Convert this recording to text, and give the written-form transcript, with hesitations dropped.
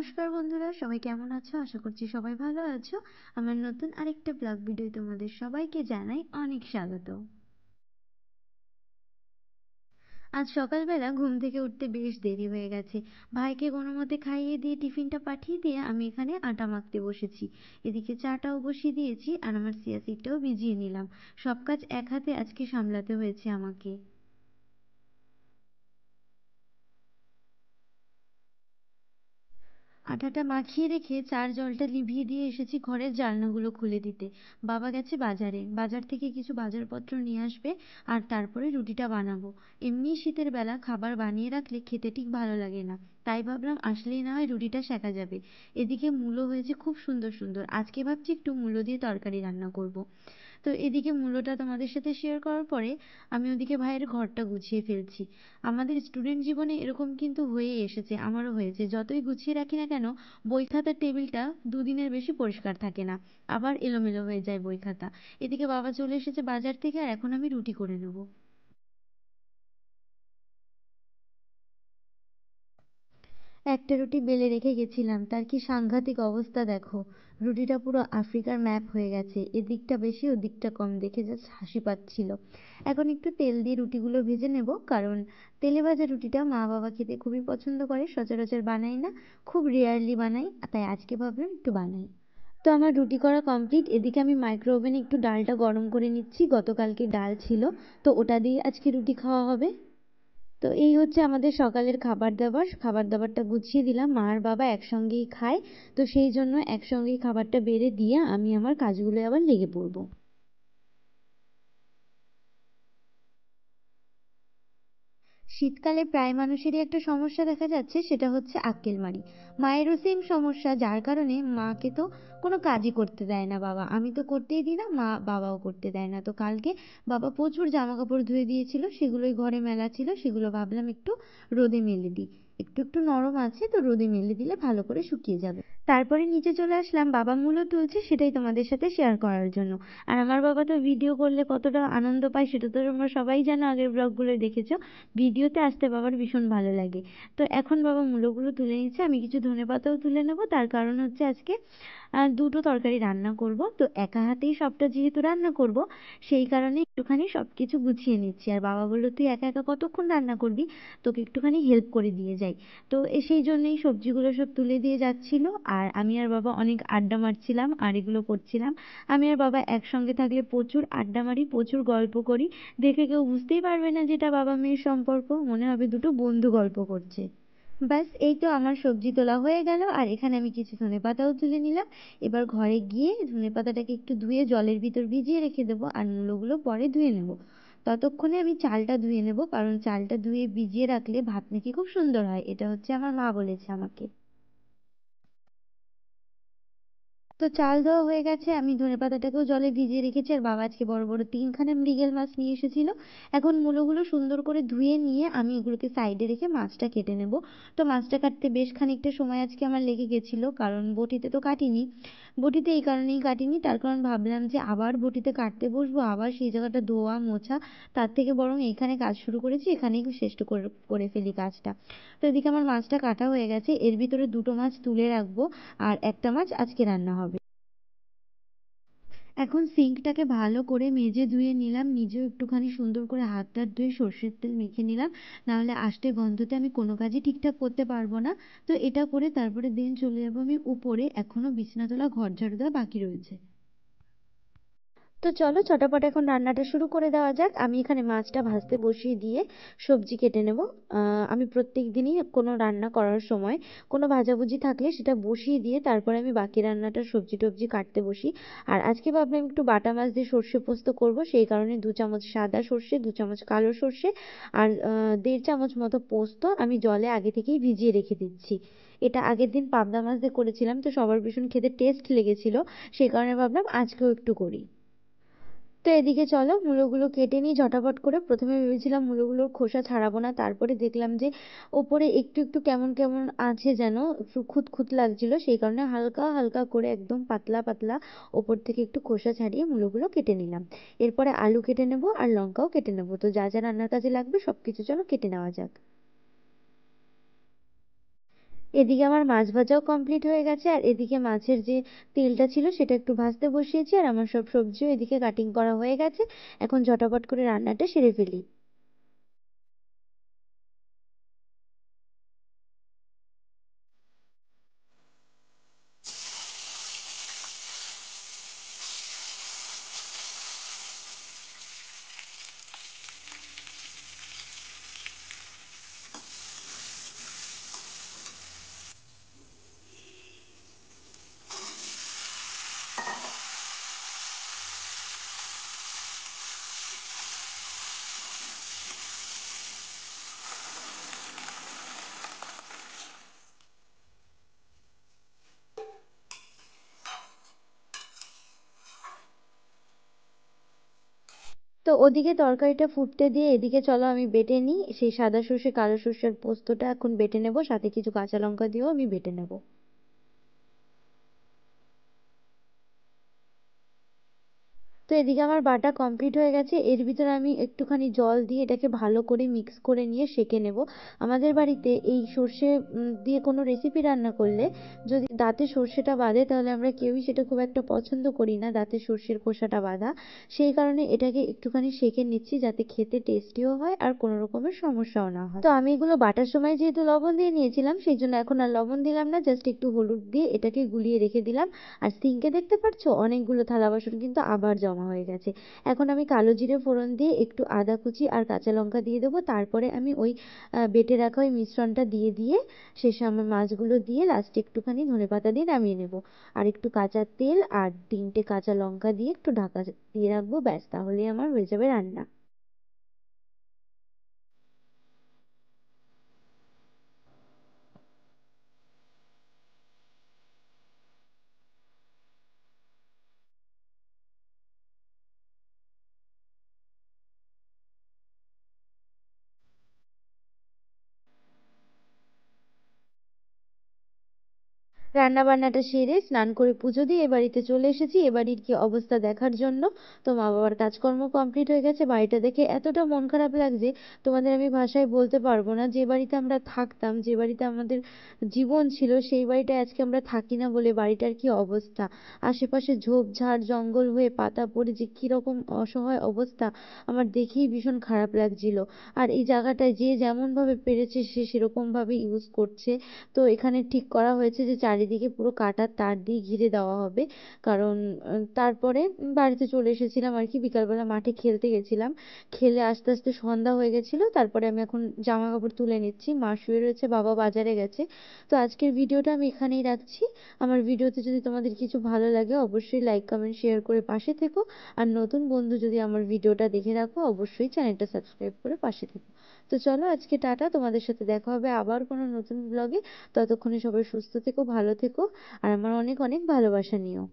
নমস্কার বন্ধুরা, সবাই কেমন আছো? আশা করছি সবাই ভালো আছো। আমার নতুন আরেকটা ব্লগ ভিডিও তোমাদের সবাইকে জানাই অনেক স্বাগত। আজ সকালবেলা ঘুম থেকে উঠতে বেশ দেরি হয়ে গেছে। ভাইকে কোনো মতে খাইয়ে দিয়ে টিফিনটা পাঠিয়ে দিয়ে আমি এখানে আটা মাখতে বসেছি। এদিকে চাটাও বসিয়ে দিয়েছি আর আমার চিয়া সিডটাও ভিজিয়ে নিলাম। সব কাজ এক হাতে আজকে সামলাতে হয়েছে আমাকে। আটাটা মাখিয়ে রেখে চার জলটা নিভিয়ে দিয়ে এসেছি ঘরের জানলাগুলো খুলে দিতে। বাবা গেছে বাজারে, বাজার থেকে কিছু বাজারপত্র নিয়ে আসবে আর তারপরে রুটিটা বানাবো। এমনি শীতের বেলা খাবার বানিয়ে রাখলে খেতে ঠিক ভালো লাগে না, তাই ভাবলাম আসলেই না হয় রুটিটা সেকা যাবে। এদিকে মূলো হয়েছে খুব সুন্দর সুন্দর, আজকে ভাবছি একটু মূলো দিয়ে তরকারি রান্না করব। তো এদিকে মূল্যটা তোমাদের সাথে শেয়ার করার পরে আমি ওদিকে ভাইয়ের ঘরটা গুছিয়ে ফেলছি। আমাদের স্টুডেন্ট জীবনে এরকম কিন্তু হয়েই এসেছে, আমারও হয়েছে। যতই গুছিয়ে রাখি না কেন, বই খাতার টেবিলটা দুদিনের বেশি পরিষ্কার থাকে না, আবার এলোমেলো হয়ে যায় বই খাতা। এদিকে বাবা চলে এসেছে বাজার থেকে আর এখন আমি রুটি করে নেবো। একটা রুটি বেলে রেখে গেছিলাম, তার কি সাংঘাতিক অবস্থা দেখো। রুটিটা পুরো আফ্রিকার ম্যাপ হয়ে গেছে, এদিকটা বেশি ওদিকটা কম, দেখে জাস্ট হাসি পাচ্ছিল। এখন একটু তেল দিয়ে রুটিগুলো ভেজে নেব, কারণ তেলে ভাজা রুটিটা মা বাবা খেতে খুবই পছন্দ করে। সচরাচর বানাই না, খুব রেয়ারলি বানাই, তাই আজকে ভাবলাম একটু বানাই। তো আমার রুটি করা কমপ্লিট। এদিকে আমি মাইক্রো ওভেনে একটু ডালটা গরম করে নিচ্ছি, গতকালকে ডাল ছিল, তো ওটা দিয়ে আজকে রুটি খাওয়া হবে। তো এই হচ্ছে আমাদের সকালের খাবার দাবারটা গুছিয়ে দিলাম, মা আর বাবা একসঙ্গেই খায়, তো সেই জন্য একসঙ্গেই খাবারটা বেড়ে দিয়ে আমি আমার কাজগুলো আবার লেগে পড়বো। শীতকালে প্রায় মানুষেরই একটা সমস্যা দেখা যাচ্ছে, সেটা হচ্ছে আক্কেলমারি। মায়েরও সেম সমস্যা, যার কারণে মাকে তো কোনো কাজই করতে দেয় না বাবা, আমি তো করতেই দিই না, মা বাবাও করতে দেয় না। তো কালকে বাবা প্রচুর জামা কাপড় ধুয়ে দিয়েছিল, সেগুলোই ঘরে মেলা ছিল, সেগুলো ভাবলাম একটু রোদে মেলে দিই। একটু একটু নরম আছে, তো রোদে মেলে দিলে ভালো করে শুকিয়ে যাবে। তারপরে নিচে চলে আসলাম, বাবা মূলো তুলছে, সেটাই তোমাদের সাথে শেয়ার করার জন্য। আর আমার বাবা তো ভিডিও করলে কতটা আনন্দ পায় সেটা তো তোমরা সবাই জানো, আগের ব্লগগুলো দেখেছো। ভিডিওতে আসতে বাবার ভীষণ ভালো লাগে। তো এখন বাবা মূলোগুলো তুলে নিচ্ছে, আমি কিছু ধনেপাতাও তুলে নেবো, তার কারণ হচ্ছে আজকে দুটো তরকারি রান্না করব, তো একা হাতেই সবটা যেহেতু রান্না করব, সেই কারণে একটুখানি সবকিছু গুছিয়ে নিচ্ছি। আর বাবা বললো তুই একা একা কতক্ষণ রান্না করবি, তোকে একটুখানি হেল্প করে দিয়ে যাই। তো সেই জন্যই সবজিগুলো সব তুলে দিয়ে যাচ্ছিল, আর আমি আর বাবা অনেক আড্ডা মারছিলাম আর এগুলো করছিলাম। আমি আর বাবা একসঙ্গে থাকলে প্রচুর আড্ডা মারি, প্রচুর গল্প করি। দেখে কেউ বুঝতেই পারবে না যেটা বাবা মেয়ের সম্পর্ক, মনে হবে দুটো বন্ধু গল্প করছে। ব্যাস, এই তো আমার সবজি তোলা হয়ে গেল, আর এখানে আমি কিছু ধনেপাতাও তুলে নিলাম। এবার ঘরে গিয়ে ধনেপাতাটাকে একটু ধুয়ে জলের ভিতর ভিজিয়ে রেখে দেবো, আর মূলোগুলো পরে ধুয়ে নেব। ততক্ষণে আমি চালটা ধুয়ে নেব, কারণ চালটা ধুয়ে ভিজিয়ে রাখলে ভাত নাকি খুব সুন্দর হয়, এটা হচ্ছে আমার মা বলেছে আমাকে। তো চাল দেওয়া হয়ে গেছে, আমি ধনেপাতাটাকেও জলে ভিজিয়ে রেখেছি, আর বাবা আজকে বড় বড় তিনখানা মৃগেল মাছ নিয়ে এসেছিল। এখন মূলোগুলো সুন্দর করে ধুয়ে নিয়ে আমি ওগুলোকে সাইডে রেখে মাছটা কেটে নেব। তো মাছটা কাটতে বেশ খানিকটা সময় আজকে আমার লেগে গেছিলো, কারণ বটিতে তো কাটিনি। বটিতে এই কারণেই কাটিনি, তার কারণ ভাবলাম যে আবার বটিতে কাটতে বসবো, আবার সেই জায়গাটা ধোয়া মোছা, তার থেকে বরং এখানে কাজ শুরু করেছি, এখানেই শেষ করে করে ফেলি কাজটা। তো এদিকে আমার মাছটা কাটা হয়ে গেছে, এর ভিতরে দুটো মাছ তুলে রাখবো, আর একটা মাছ আজকে রান্না হবে। এখন সিঙ্কটাকে ভালো করে মেজে ধুয়ে নিলাম, নিজেও একটুখানি সুন্দর করে হাত টাত ধুয়ে সর্ষের তেল মেখে নিলাম, নাহলে আষ্টে গন্ধতে আমি কোনো কাজই ঠিকঠাক করতে পারবো না। তো এটা করে তারপরে দিন চলে যাবো আমি উপরে, এখনো বিছানা তোলা ঘর ঝাড়ু দেওয়া বাকি রয়েছে। তো চলো চটাপট এখন রান্নাটা শুরু করে দেওয়া যাক। আমি এখানে মাছটা ভাজতে বসিয়ে দিয়ে সবজি কেটে নেব। আমি প্রত্যেক দিনই কোনো রান্না করার সময় কোনো ভাজাভুজি থাকলে সেটা বসিয়ে দিয়ে তারপরে আমি বাকি রান্নাটা সবজি টবজি কাটতে বসি। আর আজকে ভাবলাম একটু বাটা মাছ দিয়ে সর্ষে পোস্ত করব, সেই কারণে 2 চামচ সাদা সর্ষে, 2 চামচ কালো সর্ষে, আর 1.5 চামচ মতো পোস্ত আমি জলে আগে থেকেই ভিজিয়ে রেখে দিচ্ছি। এটা আগের দিন পাবদা মাছ দিয়ে করেছিলাম, তো সবার ভীষণ খেতে টেস্ট লেগেছিল, সেই কারণে ভাবলাম আজকেও একটু করি। তো এদিকে চলো মূলোগুলো কেটে নিই ঝটাপট করে। প্রথমে ভেবেছিলাম মূলোগুলোর খোসা ছাড়াবো না, তারপরে দেখলাম যে ওপরে একটু একটু কেমন কেমন আছে যেন, একটু খুঁত খুঁত লাগছিল, সেই কারণে হালকা হালকা করে একদম পাতলা পাতলা ওপর থেকে একটু খোসা ছাড়িয়ে মূলোগুলো কেটে নিলাম। এরপরে আলু কেটে নেবো আর লঙ্কাও কেটে নেবো, তো যা যা রান্নার কাজে লাগবে সবকিছু চলো কেটে নেওয়া যাক। এদিকে আমার মাছ ভাজাও কমপ্লিট হয়ে গেছে, আর এদিকে মাছের যে তেলটা ছিল সেটা একটু ভাজতে বসিয়েছি, আর আমার সব সবজিও এদিকে কাটিং করা হয়ে গেছে। এখন ঝটাপট করে রান্নাটা সেরে ফেলি। তো ওদিকে তরকারিটা ফুটতে দিয়ে এদিকে চলো আমি বেটে নিই সেই সাদা সর্ষে কালো সর্ষের পোস্তটা, এখন বেটে নেবো, সাথে কিছু কাঁচা লঙ্কা দিয়েও আমি বেটে নেবো। তো এদিকে আমার বাটা কমপ্লিট হয়ে গেছে, এর ভিতরে আমি একটুখানি জল দিয়ে এটাকে ভালো করে মিক্স করে নিয়ে সেঁকে নেব। আমাদের বাড়িতে এই সর্ষে দিয়ে কোনো রেসিপি রান্না করলে যদি দাঁতে সর্ষেটা বাঁধে তাহলে আমরা কেউই সেটা খুব একটা পছন্দ করি না, দাঁতে সর্ষের খোসাটা বাঁধা। সেই কারণে এটাকে একটুখানি সেঁকে নিচ্ছি যাতে খেতে টেস্টিও হয় আর কোনো রকমের সমস্যাও না হয়। তো আমি এগুলো বাটার সময় যেহেতু লবণ দিয়ে নিয়েছিলাম সেই জন্য এখন আর লবণ দিলাম না, জাস্ট একটু হলুদ দিয়ে এটাকে গুলিয়ে রেখে দিলাম। আর সিঙ্কে দেখতে পারছো অনেকগুলো থালা বাসন কিন্তু আবার জমা হয়ে গেছে। এখন আমি কালো জিরে ফোড়ন দিয়ে একটু আদা কুচি আর কাঁচা লঙ্কা দিয়ে দেবো, তারপরে আমি ওই বেটে রাখা ওই মিশ্রণটা দিয়ে দিয়ে শেষে আমার মাছগুলো দিয়ে লাস্টে একটুখানি ধনেপাতা দিয়ে নামিয়ে নেব। আর একটু কাঁচা তেল আর তিনটে কাঁচা লঙ্কা দিয়ে একটু ঢাকা দিয়ে রাখবো, ব্যাস তাহলেই আমার হয়ে যাবে রান্না। রান্না বান্নাটা সেরে স্নান করে পুজো দিয়ে এ বাড়িতে চলে এসেছি এ বাড়ির কি অবস্থা দেখার জন্য। তো মা বাবার কাজকর্ম কমপ্লিট হয়ে গেছে, বাড়িটা দেখে এতটা মন খারাপ লাগছে তোমাদের আমি ভাষায় বলতে পারবো না। যে বাড়িতে আমরা থাকতাম, যে বাড়িতে আমাদের জীবন ছিল, সেই বাড়িটা আজকে আমরা থাকি না বলে বাড়িটার কি অবস্থা। আশেপাশে ঝোপঝাড় জঙ্গল হয়ে পাতা পড়ে যে কিরকম অসহায় অবস্থা, আমার দেখেই ভীষণ খারাপ লাগছিল। আর এই জায়গাটায় যে যেমন ভাবে পেরেছে সে সেরকম ভাবে ইউজ করছে। তো এখানে ঠিক করা হয়েছে যে চারিদিকে পুরো কাঁটার তার দিয়ে ঘিরে দেওয়া হবে। কারণ তারপরে বাড়িতে চলে এসেছিলাম আর কি, বিকালবেলা মাঠে খেলতে গেছিলাম, খেলে আস্তে আস্তে সন্ধ্যা হয়ে গেছিল, তারপরে আমি এখন জামা কাপড় তুলে নিচ্ছি, মা শুয়ে রয়েছে, বাবা বাজারে গেছে। তো আজকের ভিডিওটা আমি এখানেই রাখছি। আমার ভিডিওতে যদি তোমাদের কিছু ভালো লাগে অবশ্যই লাইক কমেন্ট শেয়ার করে পাশে থেকো। আর নতুন বন্ধু যদি আমার ভিডিওটা দেখে রাখো অবশ্যই চ্যানেলটা সাবস্ক্রাইব করে পাশে থেকো। তো চলো আজকে টাটা, তোমাদের সাথে দেখা হবে আবার কোনো নতুন ব্লগে। ততক্ষণে সবাই সুস্থ থেকো, ভালো থেকো, আর আমার অনেক অনেক ভালোবাসা নিও।